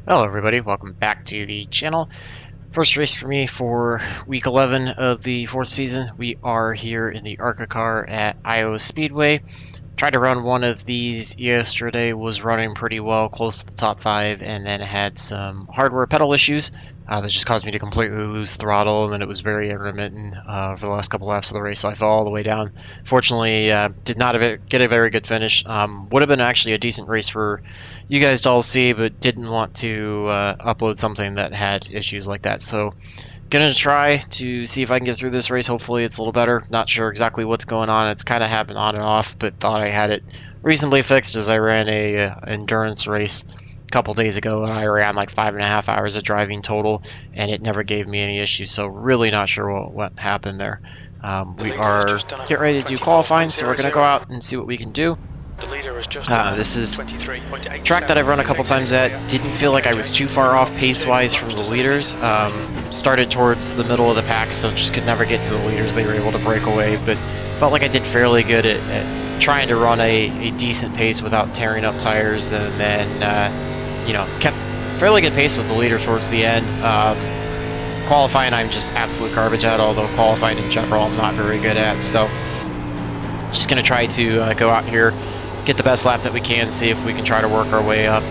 Hello everybody, welcome back to the channel. First race for me for week 11 of the 4th season. We are here in the ARCA car at Iowa Speedway. Tried to run one of these yesterday, was running pretty well, close to the top 5, and then had some hardware pedal issues that just caused me to completely lose throttle, and then it was very intermittent for the last couple laps of the race, so I fell all the way down. Fortunately, did not get a very good finish. Would have been actually a decent race for you guys to all see, but didn't want to upload something that had issues like that, so gonna try to see if I can get through this race. Hopefully it's a little better. Not sure exactly what's going on. It's kind of happened on and off, but thought I had it reasonably fixed as I ran a endurance race a couple days ago, and I ran like 5.5 hours of driving total, and it never gave me any issues. So really not sure what happened there. We are getting ready to do qualifying, so we're gonna go out and see what we can do. This is a track that I've run a couple times at. Didn't feel like I was too far off pace-wise from the leaders. Started towards the middle of the pack, so just could never get to the leaders. They were able to break away, but felt like I did fairly good at trying to run a decent pace without tearing up tires, and then, kept fairly good pace with the leader towards the end. Qualifying, I'm just absolute garbage at, although qualifying in general I'm not very good at, so just going to try to go out here, get the best lap that we can, see if we can try to work our way up.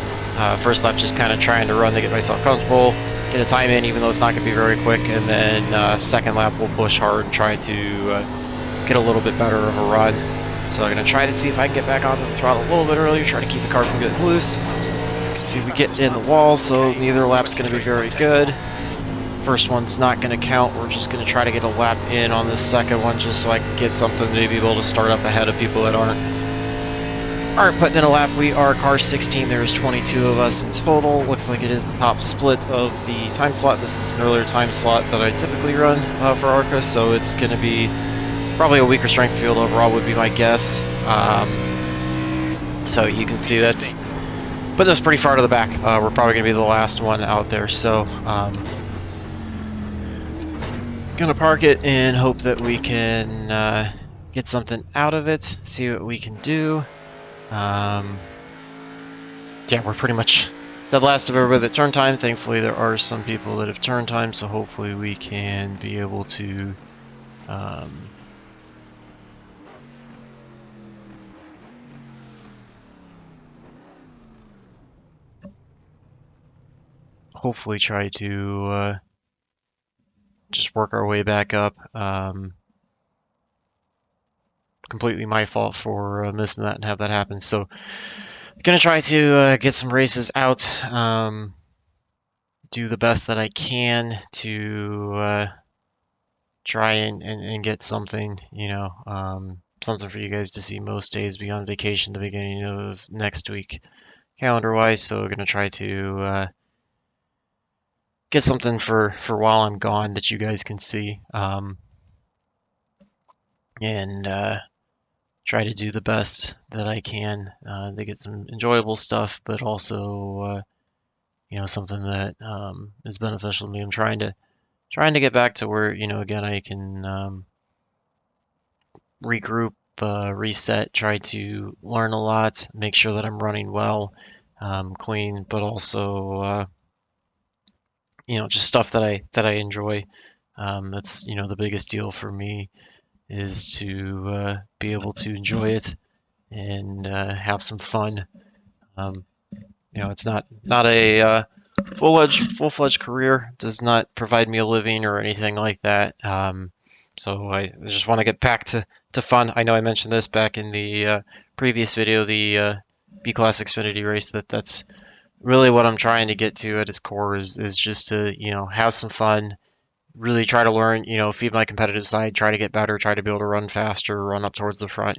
First lap just kind of trying to run to get myself comfortable, get a time in even though it's not going to be very quick, and then second lap we'll push hard and try to get a little bit better of a run. So I'm going to try to see if I can get back onto the throttle a little bit earlier, try to keep the car from getting loose. You can see we get in the wall, so neither lap's going to be very good. First one's not going to count. We're just going to try to get a lap in on this second one just so I can get something to be able to start up ahead of people that aren't putting in a lap. We are car 16. There's 22 of us in total. Looks like it is the top split of the time slot. This is an earlier time slot that I typically run for ARCA, so it's going to be probably a weaker strength field overall would be my guess. So you can see that's putting us pretty far to the back. We're probably going to be the last one out there, so gonna park it and hope that we can get something out of it, see what we can do. Yeah, we're pretty much dead last of everybody at turn time. Thankfully there are some people that have turn time, so hopefully we can be able to hopefully try to just work our way back up. Completely my fault for missing that and have that happen. So gonna try to get some races out, do the best that I can to try and get something, something for you guys to see most days, be on vacation the beginning of next week calendar-wise. So we're gonna try to get something for while I'm gone that you guys can see, and try to do the best that I can to get some enjoyable stuff, but also something that is beneficial to me. I'm trying to get back to where again I can regroup, reset, try to learn a lot, make sure that I'm running well, clean, but also just stuff that I enjoy. That's the biggest deal for me is to be able to enjoy it and have some fun. It's not a full-fledged career. Does not provide me a living or anything like that. So I just want to get back to fun. I know I mentioned this back in the previous video, the B-Class Xfinity race, that's really what I'm trying to get to at its core is just to have some fun, really try to learn, feed my competitive side, try to get better, try to be able to run faster, run up towards the front,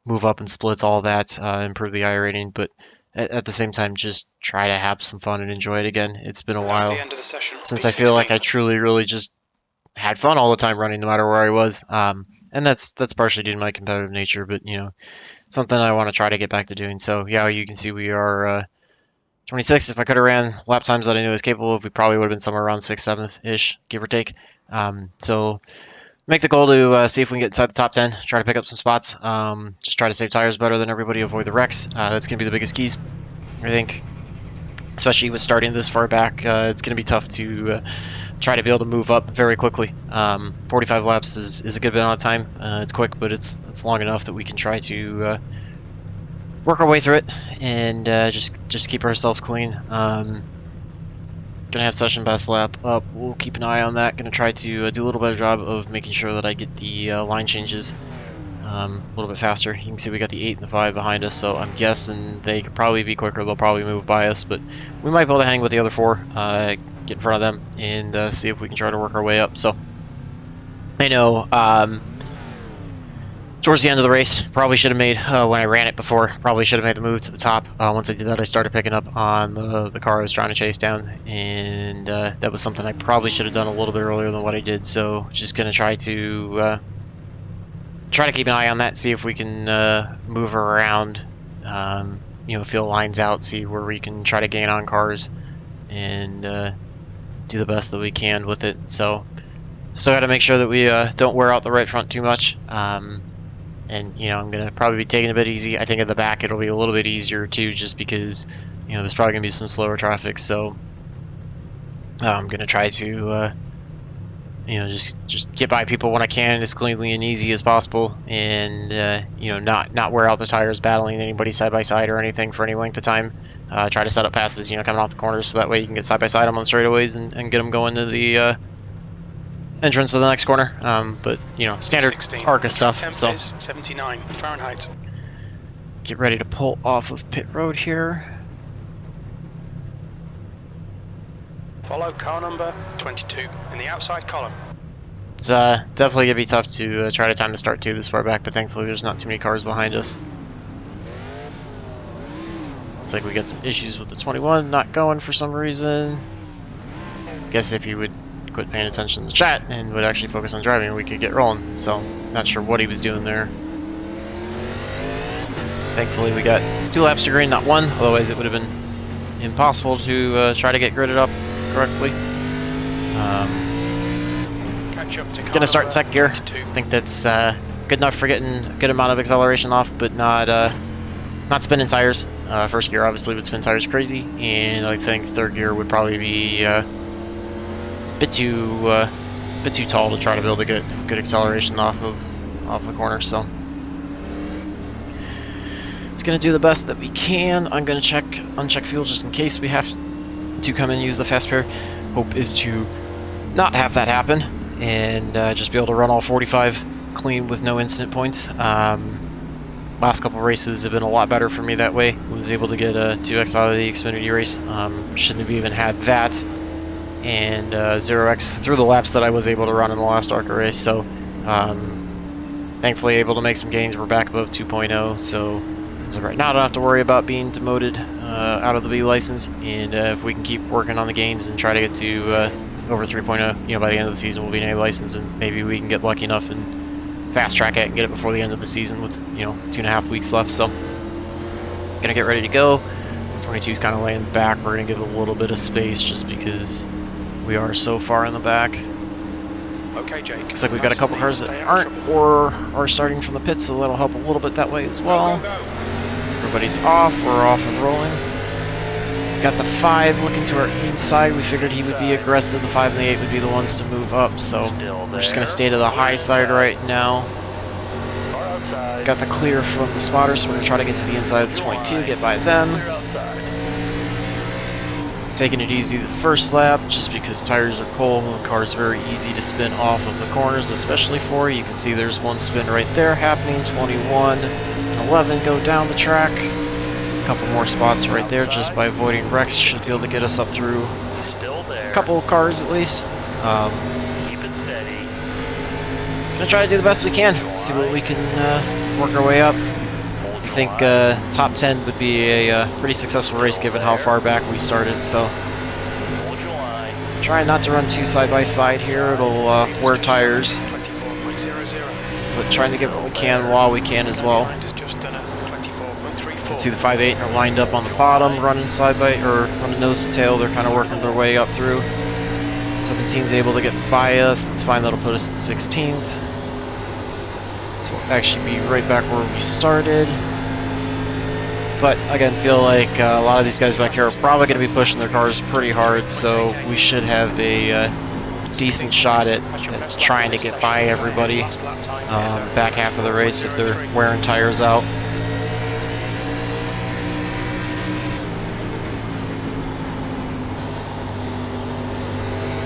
move up in splits, all that, improve the iRating, but at the same time, just try to have some fun and enjoy it again. It's been a while since I feel like I truly, really just had fun all the time running, no matter where I was. And that's partially due to my competitive nature, but something I want to try to get back to doing. So yeah, you can see we are 26. If I could have ran lap times that I knew I was capable of, we probably would have been somewhere around 6th, 7th-ish, give or take. So make the goal to see if we can get inside the top 10, try to pick up some spots, just try to save tires better than everybody, avoid the wrecks. That's going to be the biggest keys, I think. especially with starting this far back. It's going to be tough to try to be able to move up very quickly. 45 laps is a good bit of time. It's quick, but it's long enough that we can try to work our way through it and just keep ourselves clean. Gonna have session best lap up. We'll keep an eye on that. Gonna try to do a little better job of making sure that I get the line changes a little bit faster. You can see we got the 8 and the 5 behind us, so I'm guessing they could probably be quicker. They'll probably move by us, but we might be able to hang with the other 4, get in front of them, and see if we can try to work our way up. So I know towards the end of the race, probably should have made, when I ran it before, probably should have made the move to the top. Once I did that, I started picking up on the car I was trying to chase down, and that was something I probably should have done a little bit earlier than what I did. So just going to try to keep an eye on that, see if we can move around, you know, feel lines out, see where we can try to gain on cars, and do the best that we can with it. So still got to make sure that we don't wear out the right front too much. And, you know, I'm going to probably be taking it a bit easy. I think at the back it'll be a little bit easier too, just because, you know, there's probably going to be some slower traffic. So I'm going to try to, you know, just get by people when I can as cleanly and easy as possible, and, you know, not wear out the tires battling anybody side by side or anything for any length of time. Try to set up passes, you know, coming off the corners, so that way you can get side by side them on straightaways and get them going to the entrance of the next corner, but you know, standard ARCA stuff. So 79 Fahrenheit. Get ready to pull off of pit road here. Follow car number 22 in the outside column. It's definitely gonna be tough to try to time the start too this far back, but thankfully there's not too many cars behind us. Looks like we got some issues with the 21 not going for some reason. Guess if you would quit paying attention to the chat and would actually focus on driving, we could get rolling. So not sure what he was doing there. Thankfully we got 2 laps to green, not 1, otherwise it would have been impossible to try to get gridded up correctly. Gonna start in second gear. I think that's good enough for getting a good amount of acceleration off, but not spinning tires. First gear obviously would spin tires crazy, and I think third gear would probably be bit too tall to try to build a good acceleration off the corner. So it's gonna do the best that we can. I'm gonna uncheck fuel just in case we have to come in and use the fast pair. Hope is to not have that happen and just be able to run all 45 clean with no incident points. Last couple races have been a lot better for me that way. Was able to get a 2x out of the Xfinity race. Shouldn't have even had that. And 0x through the laps that I was able to run in the last ARCA race. So thankfully able to make some gains. We're back above 2.0, so as of right now I don't have to worry about being demoted out of the B license, and if we can keep working on the gains and try to get to over 3.0, you know, by the end of the season we'll be an A license, and maybe we can get lucky enough and fast track it and get it before the end of the season with, you know, 2.5 weeks left. So gonna get ready to go. 22's kind of laying back. We're gonna give it a little bit of space just because we are so far in the back. Okay, Jake. Looks like we've got a couple cars that aren't or are starting from the pits, so that'll help a little bit that way as well. Everybody's off. We're off and rolling. Got the 5 looking to our inside. We figured he would be aggressive. The 5 and the 8 would be the ones to move up, so we're just going to stay to the high side right now. Got the clear from the spotter, so we're going to try to get to the inside of the 22, get by them. Taking it easy the first lap, just because tires are cold and the car is very easy to spin off of the corners, especially for you. You can see there's one spin right there happening. 21 and 11 go down the track. A couple more spots right there just by avoiding wrecks should be able to get us up through a couple of cars at least. Just gonna try to do the best we can, see what we can work our way up. I think top 10 would be a pretty successful race given how far back we started, so trying not to run too side by side here. It'll wear tires, but trying to get what we can while we can as well. You can see the 5.8 are lined up on the bottom, running side by, or running nose to tail. They're kind of working their way up through. 17's able to get by us. That's fine. That'll put us at 16th. So we'll actually be right back where we started. But again, feel like a lot of these guys back here are probably going to be pushing their cars pretty hard, so we should have a decent shot at trying to get by everybody back half of the race if they're wearing tires out.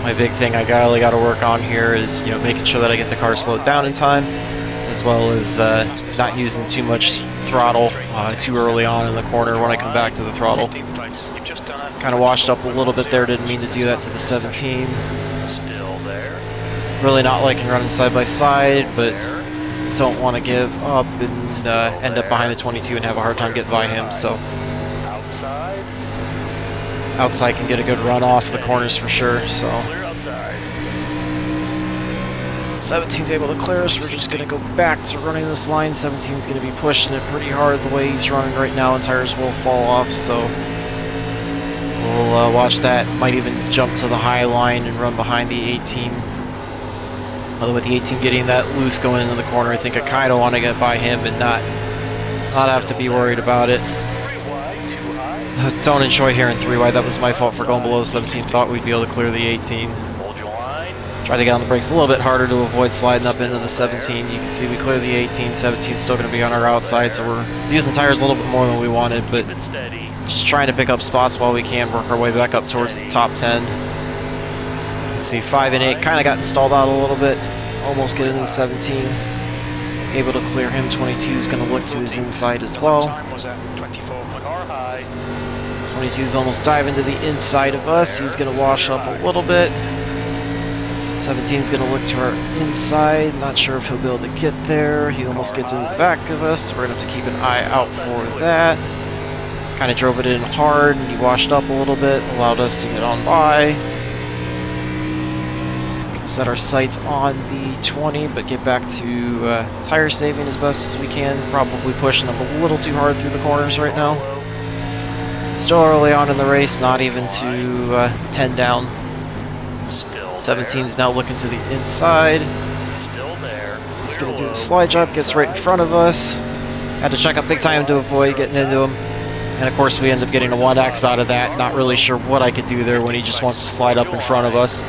My big thing I really got to work on here is, making sure that I get the car slowed down in time, as well as not using too much throttle too early on in the corner when I come back to the throttle. Kind of washed up a little bit there, didn't mean to do that to the 17. Really not liking running side by side, but don't want to give up and end up behind the 22 and have a hard time getting by him, so outside can get a good run off the corners for sure. So 17's able to clear us. We're just going to go back to running this line. 17's going to be pushing it pretty hard the way he's running right now, and tires will fall off, so we'll watch that. Might even jump to the high line and run behind the 18. Although with the 18 getting that loose going into the corner, I think I kind of want to get by him and not have to be worried about it. Don't enjoy hearing 3 wide. That was my fault for going below 17. Thought we'd be able to clear the 18. Tried to get on the brakes a little bit harder to avoid sliding up into the 17. You can see we clear the 18. 17's still going to be on our outside, so we're using tires a little bit more than we wanted, but just trying to pick up spots while we can, work our way back up towards the top 10. Let's see, 5 and 8 kind of got installed out a little bit. Almost get into the 17. Able to clear him. 22 is going to look to his inside as well. 22 is almost diving to the inside of us. He's going to wash up a little bit. 17 is going to look to our inside. Not sure if he'll be able to get there. He almost gets in the back of us, so we're going to have to keep an eye out for that. Kind of drove it in hard, and he washed up a little bit, allowed us to get on by. Set our sights on the 20, but get back to tire saving as best as we can. Probably pushing them a little too hard through the corners right now. Still early on in the race, not even to 10 down. 17's now looking to the inside. He's going to do the slide job, gets right in front of us. Had to check up big time to avoid getting into him. And of course we end up getting a 1X out of that. Not really sure what I could do there when he just wants to slide up in front of us.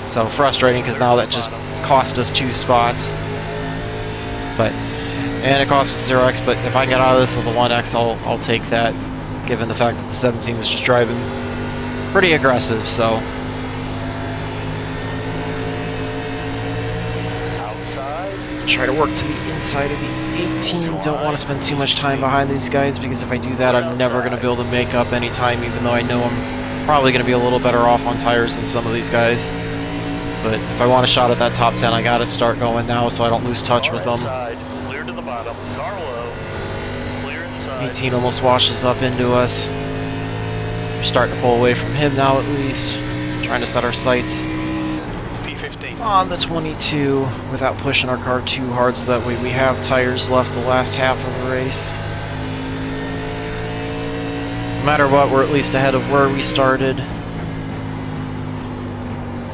So frustrating, because now that just cost us 2 spots. And it cost us 0x, but if I get out of this with a 1x, I'll take that, given the fact that the 17 is just driving pretty aggressive, so. Try to work to the inside of the 18. Don't want to spend too much time behind these guys, because if I do that, I'm never going to be able to make up any time, even though I know I'm probably going to be a little better off on tires than some of these guys. But if I want a shot at that top 10, I got to start going now so I don't lose touch with them. 18 almost washes up into us. We're starting to pull away from him now at least. Trying to set our sights on the 22 without pushing our car too hard, so that way we have tires left the last half of the race. No matter what, we're at least ahead of where we started.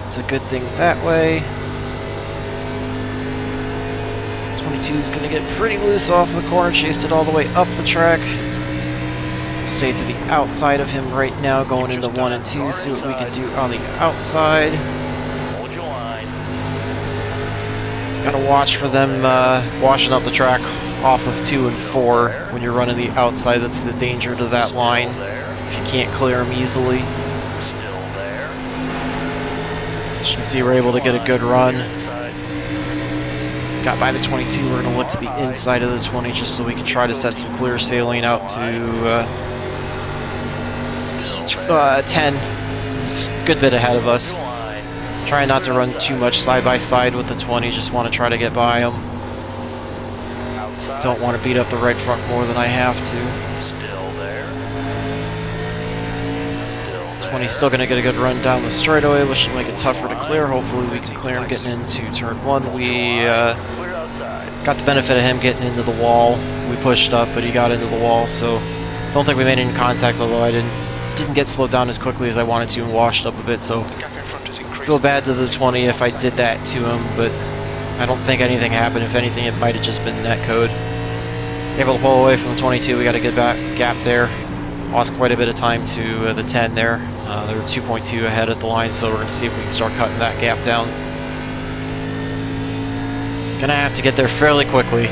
It's a good thing that way. 22 is going to get pretty loose off the corner, chased it all the way up the track. Stay to the outside of him right now, going into 1 and 2, see what we can do on the outside. Gotta watch for them washing up the track off of 2 and 4 when you're running the outside. That's the danger to that line, if you can't clear them easily. As you can see, we're able to get a good run. Got by the 22, we're going to look to the inside of the 20 just so we can try to set some clear sailing out to 10. It's a good bit ahead of us. Trying not to run too much side by side with the 20, just want to try to get by them. Don't want to beat up the right front more than I have to. 20's still going to get a good run down the straightaway, which will make it tougher to clear. Hopefully we can clear him getting into turn 1. We got the benefit of him getting into the wall. We pushed up, but he got into the wall, so don't think we made any contact, although I didn't get slowed down as quickly as I wanted to and washed up a bit, so feel bad to the 20 if I did that to him, but I don't think anything happened. If anything, it might have just been netcode. Able to pull away from the 22. We got a good gap there. Lost quite a bit of time to the 10 there. They were 2.2 ahead at the line, so we're going to see if we can start cutting that gap down. Gonna have to get there fairly quickly.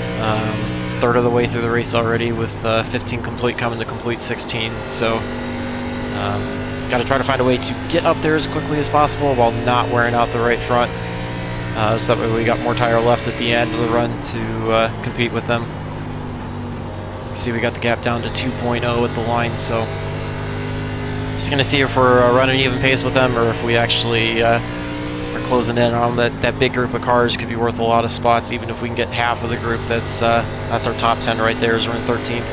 Third of the way through the race already, with 15 complete coming to complete 16. So, got to try to find a way to get up there as quickly as possible while not wearing out the right front. So that way we got more tire left at the end of the run to compete with them. See, we got the gap down to 2.0 at the line, so just gonna see if we're running even pace with them, or if we actually are closing in on them. That big group of cars could be worth a lot of spots, even if we can get half of the group. That's our top 10 right there, as we're in 13th.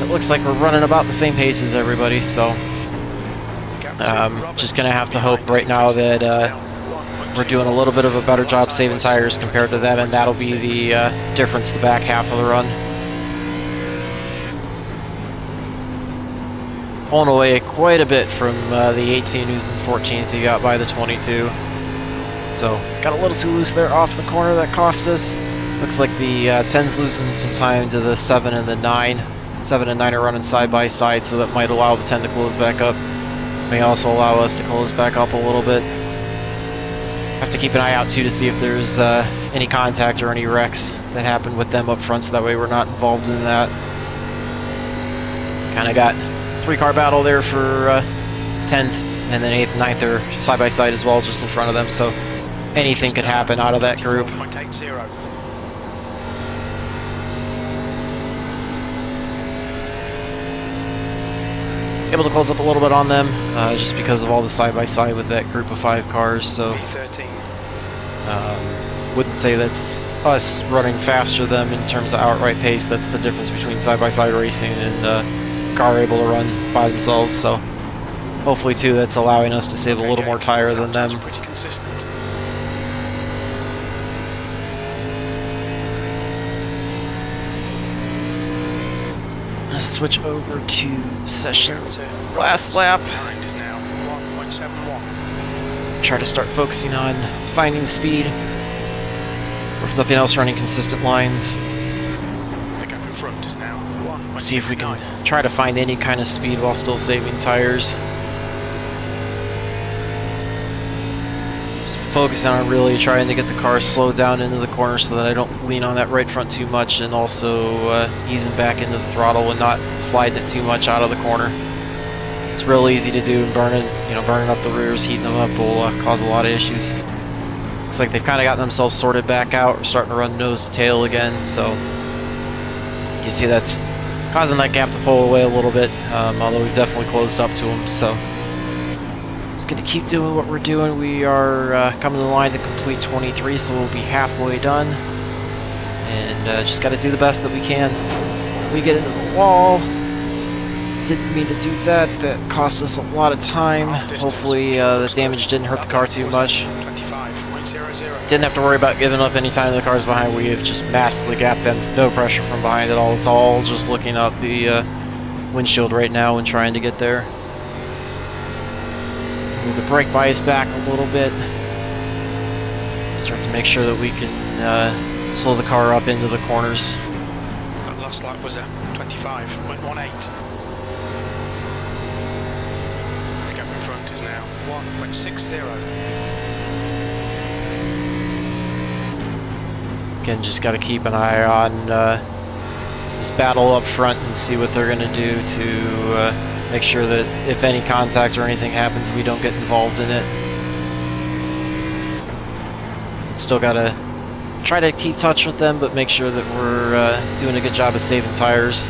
It looks like we're running about the same pace as everybody, so just gonna have to hope right now that we're doing a little bit of a better job saving tires compared to them, and that'll be the difference the back half of the run. Pulling away quite a bit from the 18 who's in 14th. He got by the 22. So got a little too loose there off the corner. That cost us. Looks like the 10's losing some time to the 7 and the 9. 7 and 9 are running side by side, so that might allow the 10 to close back up. May also allow us to close back up a little bit. Have to keep an eye out too to see if there's any contact or any wrecks that happen with them up front, so that way we're not involved in that. Kind of got 3-car battle there for 10th, and then 8th and 9th are side by side as well, just in front of them, so anything could happen out of that group. Able to close up a little bit on them, just because of all the side by side with that group of 5 cars. So wouldn't say that's us running faster than them in terms of outright pace. That's the difference between side by side racing and car able to run by themselves. So hopefully too, that's allowing us to save a little more tire than them. Pretty consistent. Switch over to session last lap. Try to start focusing on finding speed, or if nothing else, running consistent lines. See if we can try to find any kind of speed while still saving tires. Just focusing on really trying to get the car slowed down into the corner so that I don't lean on that right front too much, and also easing back into the throttle and not sliding it too much out of the corner. It's real easy to do, and burning up the rears, heating them up will cause a lot of issues. Looks like they've kind of got themselves sorted back out. We're starting to run nose to tail again, so you see that's causing that gap to pull away a little bit, although we've definitely closed up to them. So just going to keep doing what we're doing. We are coming to the line to complete 23, so we'll be halfway done. And just got to do the best that we can. We get into the wall. Didn't mean to do that. That cost us a lot of time. Hopefully the damage didn't hurt the car too much. Didn't have to worry about giving up any time to the cars behind. We have just massively gapped them. No pressure from behind at all. It's all just looking out the windshield right now and trying to get there. Move the brake bias back a little bit. Start to make sure that we can slow the car up into the corners. That last lap was a 25.18. The gap in front is now 1.60. Again, just got to keep an eye on this battle up front and see what they're going to do to make sure that if any contact or anything happens, we don't get involved in it. Still got to try to keep touch with them, but make sure that we're doing a good job of saving tires,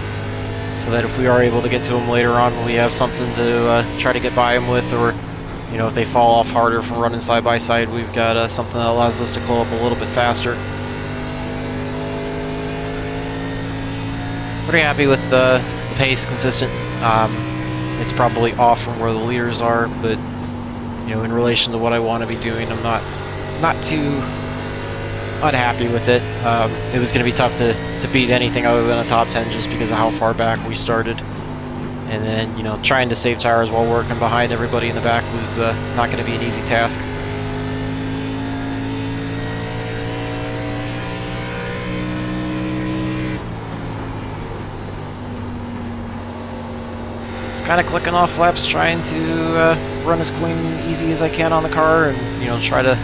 so that if we are able to get to them later on, we have something to try to get by them with, or if they fall off harder from running side by side, we've got something that allows us to close up a little bit faster. Pretty happy with the pace, consistent. It's probably off from where the leaders are, but in relation to what I want to be doing, I'm not too unhappy with it. It was going to be tough to beat anything other than a top 10 just because of how far back we started, and then trying to save tires while working behind everybody in the back was not going to be an easy task. kind of clicking off laps, trying to run as clean and easy as I can on the car, and try to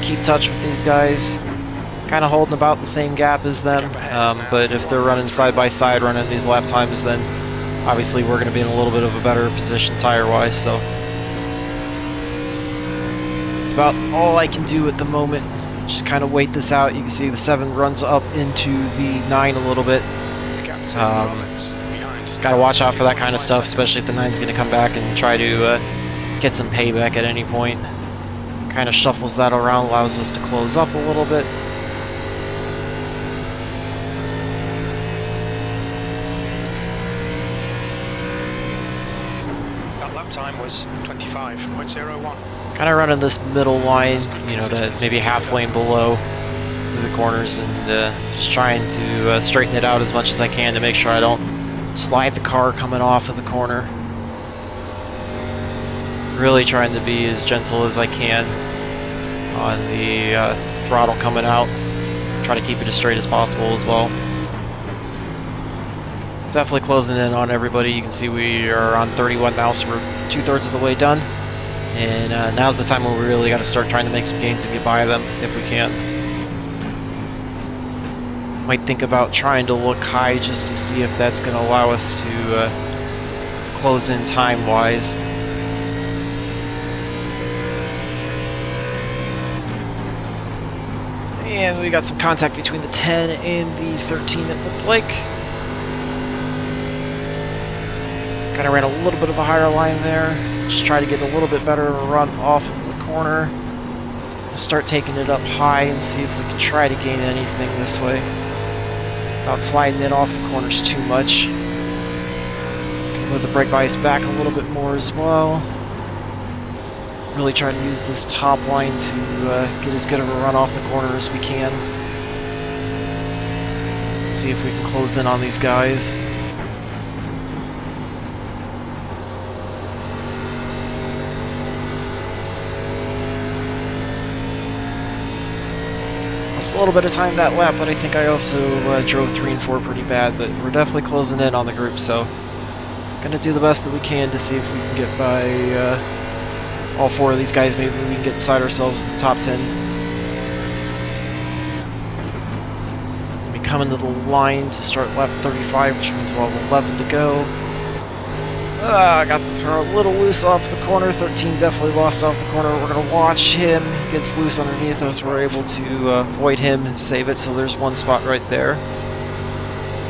keep touch with these guys. Kind of holding about the same gap as them, but if they're running side by side, running these lap times, then obviously we're going to be in a little bit of a better position tire-wise. So it's about all I can do at the moment. Just kind of wait this out. You can see the 7 runs up into the 9 a little bit. Got to watch out for that kind of stuff, especially if the 9's going to come back and try to get some payback at any point. Kind of shuffles that around, allows us to close up a little bit. That lap time was 25.01. Kind of running this middle line, to maybe half lane below through the corners, and just trying to straighten it out as much as I can to make sure I don't slide the car coming off of the corner. Really trying to be as gentle as I can on the throttle coming out. Try to keep it as straight as possible as well. Definitely closing in on everybody. You can see we are on 31 now, so we're 2/3 of the way done. And now's the time when we really got to start trying to make some gains and get by them if we can. Might think about trying to look high just to see if that's going to allow us to close in time-wise. And we got some contact between the 10 and the 13, it looked like. Kind of ran a little bit of a higher line there. Just try to get a little bit better run off of the corner. We'll start taking it up high and see if we can try to gain anything this way without sliding it off the corners too much. Move the brake bias back a little bit more as well. Really try to use this top line to get as good of a run off the corner as we can. See if we can close in on these guys. Lost a little bit of time that lap, but I think I also drove 3 and 4 pretty bad, but we're definitely closing in on the group, so gonna do the best that we can to see if we can get by all 4 of these guys. Maybe we can get inside ourselves in the top 10. We come into the line to start lap 35, which means we'll have 11 to go. I got the throw a little loose off the corner. 13 definitely lost off the corner. We're going to watch him. He gets loose underneath us. We're able to avoid him and save it, so there's one spot right there.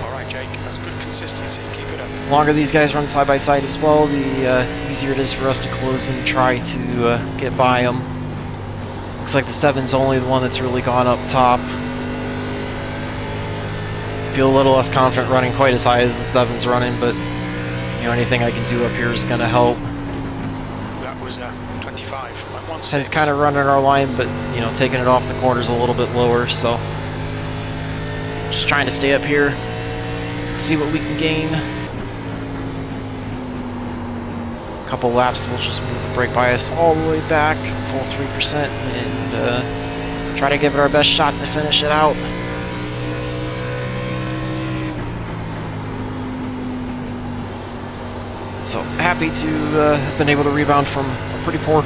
Alright, Jake, that's good consistency. Keep it up. The longer these guys run side by side as well, the easier it is for us to close and try to get by them. Looks like the 7's only the one that's really gone up top. Feel a little less confident running quite as high as the 7's running, but anything I can do up here is going to help. That was 25. 10's kind of running our line, but taking it off the corners a little bit lower, so just trying to stay up here, see what we can gain. A couple laps, we'll just move the brake bias all the way back, full 3%, and try to give it our best shot to finish it out. So happy to have been able to rebound from a pretty poor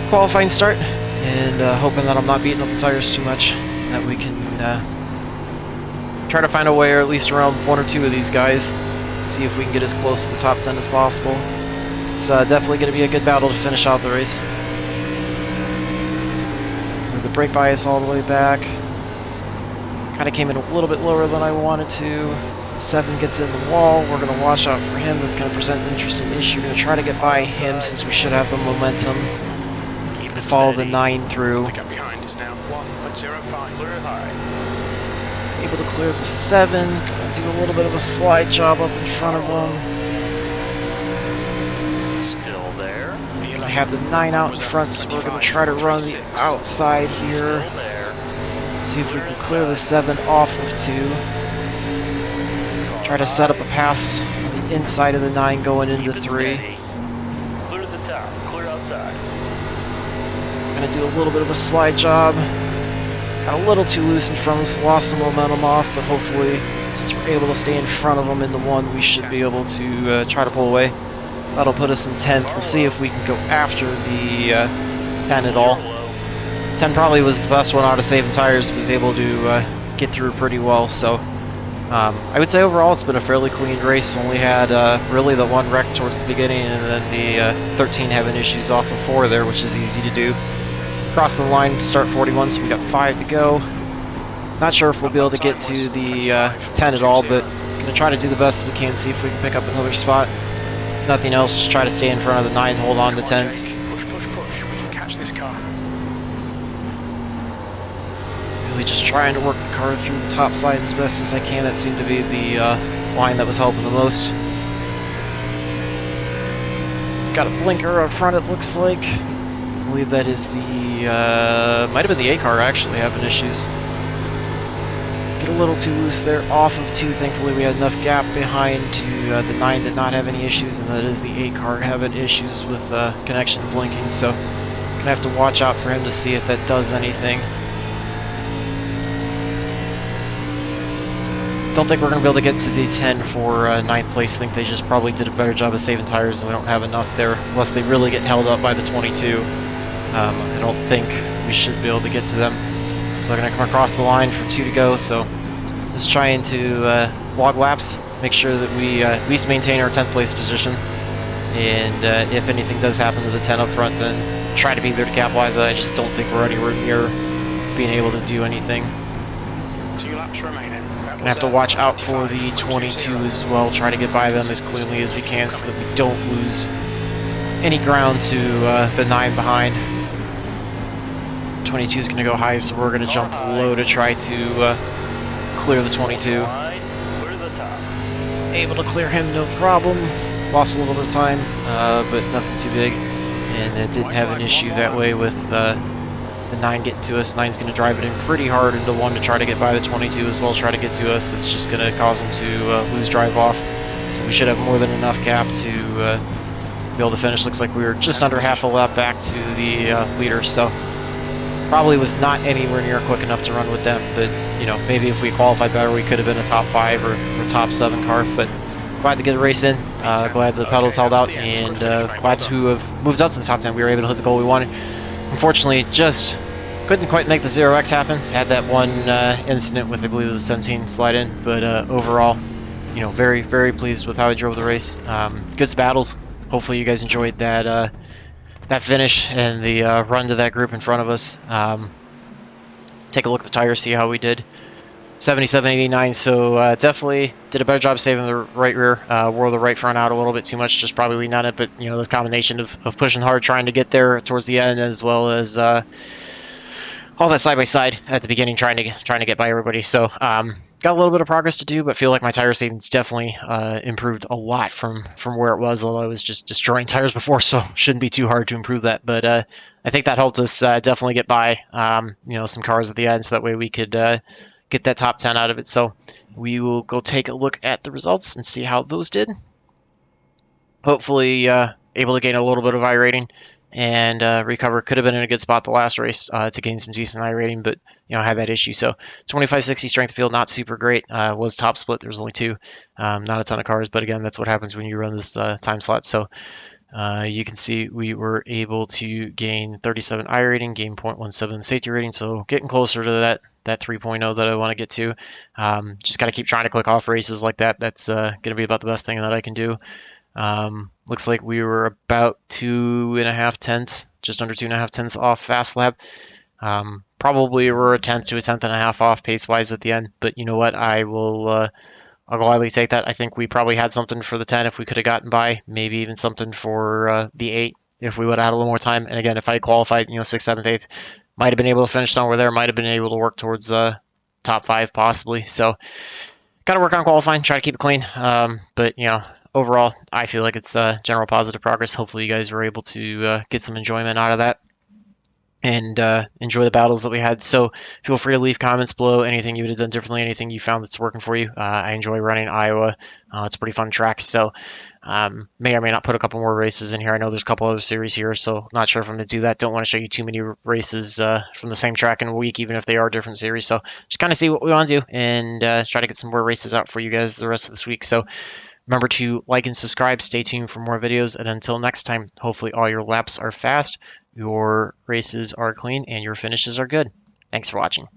qualifying start, and hoping that I'm not beating up the tires too much, that we can try to find a way, or at least around 1 or 2 of these guys, see if we can get as close to the top 10 as possible. It's definitely going to be a good battle to finish out the race. Move the brake bias all the way back. Kind of came in a little bit lower than I wanted to. 7 gets in the wall. We're going to watch out for him. That's going to present an interesting issue. We're going to try to get by him since we should have the momentum. And follow the 9 through. The gap behind is now 1.05. Clear high. Able to clear the 7. Going to do a little bit of a slide job up in front of him. Still there. I have the 9 out in front, so we're going to try to run the outside here. See if we can clear the 7 off of 2. Try to set up a pass on the inside of the 9 going into 3. Clear the top, clear outside. Gonna do a little bit of a slide job. Got a little too loose in front of us, lost some momentum off, but hopefully Since we're able to stay in front of them in the 1, we should be able to try to pull away. That'll put us in 10th. We'll see if we can go after the 10 at all. 10 probably was the best one out of saving tires, was able to get through pretty well, so I would say overall it's been a fairly clean race. Only had really the 1 wreck towards the beginning, and then the 13 having issues off of 4 there, which is easy to do. Crossing the line to start 41, so we got 5 to go. Not sure if we'll be able to get to the 10 at all, but gonna try to do the best we can, see if we can pick up another spot. Nothing else, just try to stay in front of the 9, hold on to 10th. Push, push, push. We can catch this car. Really just trying to work the car through the top side as best as I can. That seemed to be the line that was helping the most. Got a blinker up front, it looks like. I believe that is the, might have been the A car actually having issues. Get a little too loose there, off of 2. Thankfully we had enough gap behind to the 9 did not have any issues, and that is the 8 car having issues with connection blinking, so gonna have to watch out for him to see if that does anything. Don't think we're gonna be able to get to the 10 for 9th place. I think they just probably did a better job of saving tires, and we don't have enough there unless they really get held up by the 22. I don't think we should be able to get to them. So they're going to come across the line for 2 to go, so just trying to log laps, make sure that we at least maintain our 10th place position, and if anything does happen to the 10 up front, then try to be there to capitalize. I just don't think we're anywhere near being able to do anything. 2 laps remaining. Gonna have to watch out for the 22 as well, try to get by them as cleanly as we can so that we don't lose any ground to the 9 behind. 22 is going to go high, so we're going to jump low to try to clear the 22. Able to clear him, no problem. Lost a little bit of time, but nothing too big. And it didn't have an issue that way with the 9 getting to us. 9's going to drive it in pretty hard into 1 to try to get by the 22 as well, try to get to us. That's just going to cause him to lose drive off. So we should have more than enough gap to be able to finish. Looks like we were just under half a lap back to the leader, so probably was not anywhere near quick enough to run with them, but you know, maybe if we qualified better we could have been a top 5 or top 7 car. But glad to get a race in, glad the pedals held out, and glad to have moved up to the top 10. We were able to hit the goal we wanted. Unfortunately, just couldn't quite make the 0x happen. Had that one incident with, I believe it was a 17 slide in, but overall, you know, very, very pleased with how I drove the race. Good battles. Hopefully you guys enjoyed that that finish and the run to that group in front of us. Take a look at the tires, see how we did. 77.89, so definitely did a better job saving the right rear. Wore the right front out a little bit too much, just probably leaning on it, but you know, this combination of pushing hard, trying to get there towards the end, as well as all that side by side at the beginning, trying to get by everybody. So got a little bit of progress to do, but feel like my tire savings definitely improved a lot from where it was, although I was just destroying tires before, so shouldn't be too hard to improve that. But I think that helped us definitely get by you know, some cars at the end, so that way we could get that top 10 out of it. So we will go take a look at the results and see how those did. Hopefully able to gain a little bit of iRating and recover. Could have been in a good spot the last race to gain some decent iRating, but you know, I had that issue. So 2560 strength of field, not super great. Was top split. There was only 2, not a ton of cars, but again, that's what happens when you run this time slot. So you can see we were able to gain 37 iRating, gain 0.17 safety rating, so getting closer to that 3.0 that I want to get to. Just got to keep trying to click off races like that. That's going to be about the best thing that I can do. Looks like we were about 2.5 tenths, just under 2.5 tenths off fast lap. Probably we're a tenth to a tenth and a half off pace wise at the end, but you know what? I'll gladly take that. I think we probably had something for the 10 if we could have gotten by, maybe even something for the 8 if we would have had a little more time. And again, if I qualified, you know, 6th, 7th, 8th, might have been able to finish somewhere there, might have been able to work towards top 5 possibly. So got to work on qualifying, try to keep it clean. But you know, overall, I feel like it's general positive progress. Hopefully you guys were able to get some enjoyment out of that. and enjoy the battles that we had. So feel free to leave comments below, anything you would have done differently, anything you found that's working for you. I enjoy running Iowa. It's a pretty fun track. So may or may not put a couple more races in here. I know there's a couple other series here, so not sure if I'm going to do that. Don't want to show you too many races from the same track in a week, even if they are different series. So just kind of see what we want to do and try to get some more races out for you guys the rest of this week. So remember to like and subscribe. Stay tuned for more videos. And until next time, hopefully all your laps are fast, your races are clean, and your finishes are good. Thanks for watching.